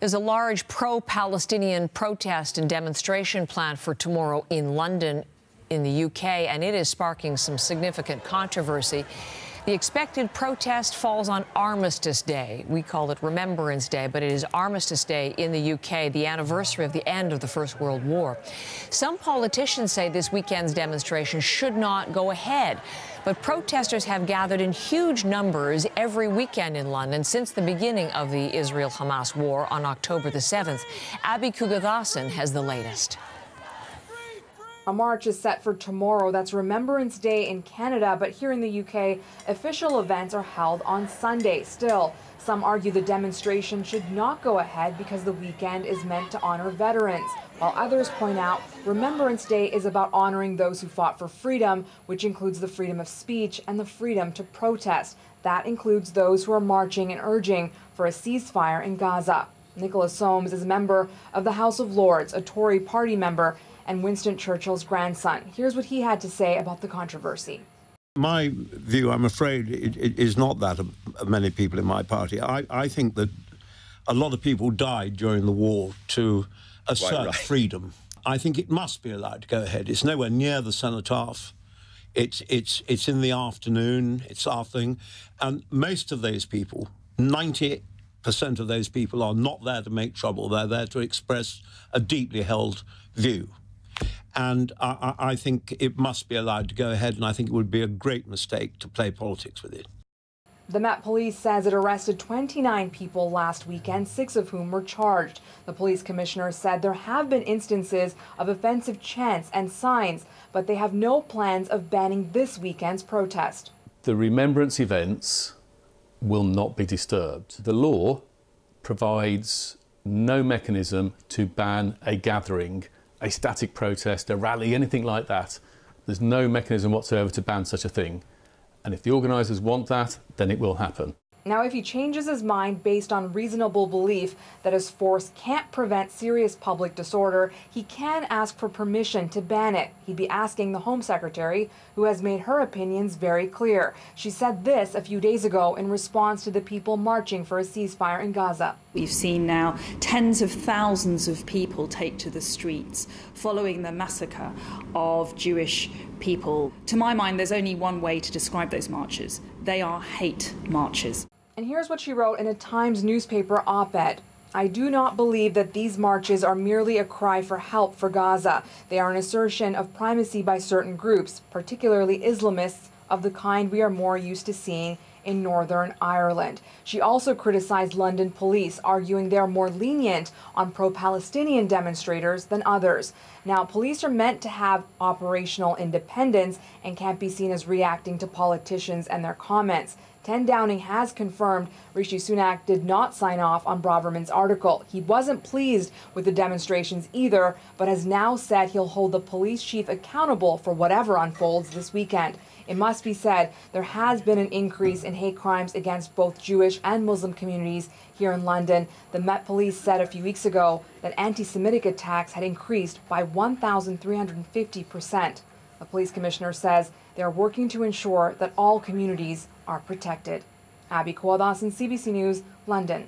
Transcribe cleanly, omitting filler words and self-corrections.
There's a large pro-Palestinian protest and demonstration planned for tomorrow in London, in the UK, and it is sparking some significant controversy. The expected protest falls on Armistice Day. We call it Remembrance Day, but it is Armistice Day in the UK, the anniversary of the end of the First World War. Some politicians say this weekend's demonstration should not go ahead, but protesters have gathered in huge numbers every weekend in London since the beginning of the Israel-Hamas war on October the 7th. Abby Kugathasan has the latest. A march is set for tomorrow. That's Remembrance Day in Canada, but here in the UK, official events are held on Sunday. Still, some argue the demonstration should not go ahead because the weekend is meant to honor veterans, while others point out Remembrance Day is about honoring those who fought for freedom, which includes the freedom of speech and the freedom to protest. That includes those who are marching and urging for a ceasefire in Gaza. Nicholas Soames is a member of the House of Lords, a Tory party member, and Winston Churchill's grandson. Here's what he had to say about the controversy. My view, I'm afraid, it is not that of many people in my party. I think that a lot of people died during the war to assert freedom. I think it must be allowed to go ahead. It's nowhere near the cenotaph. It's in the afternoon, it's our thing. And most of those people, 90% of those people, are not there to make trouble. They're there to express a deeply held view. And I think it must be allowed to go ahead, and I think it would be a great mistake to play politics with it. The Met Police says it arrested 29 people last weekend, 6 of whom were charged. The police commissioner said there have been instances of offensive chants and signs, but they have no plans of banning this weekend's protest. The remembrance events will not be disturbed. The law provides no mechanism to ban a gathering, a static protest, a rally, anything like that. There's no mechanism whatsoever to ban such a thing. And if the organisers want that, then it will happen. Now, if he changes his mind based on reasonable belief that his force can't prevent serious public disorder, he can ask for permission to ban it. He'd be asking the Home Secretary, who has made her opinions very clear. She said this a few days ago in response to the people marching for a ceasefire in Gaza. We've seen now tens of thousands of people take to the streets following the massacre of Jewish people. To my mind, there's only one way to describe those marches. They are hate marches. And here's what she wrote in a Times newspaper op-ed. I do not believe that these marches are merely a cry for help for Gaza. They are an assertion of primacy by certain groups, particularly Islamists of the kind we are more used to seeing in Northern Ireland. She also criticized London police, arguing they are more lenient on pro-Palestinian demonstrators than others. Now, police are meant to have operational independence and can't be seen as reacting to politicians and their comments. 10 Downing has confirmed Rishi Sunak did not sign off on Braverman's article. He wasn't pleased with the demonstrations either, but has now said he'll hold the police chief accountable for whatever unfolds this weekend. It must be said, there has been an increase in hate crimes against both Jewish and Muslim communities here in London. The Met Police said a few weeks ago that anti-Semitic attacks had increased by 1,350%. The police commissioner says they are working to ensure that all communities are protected. Abby Kugathasan, CBC News, London.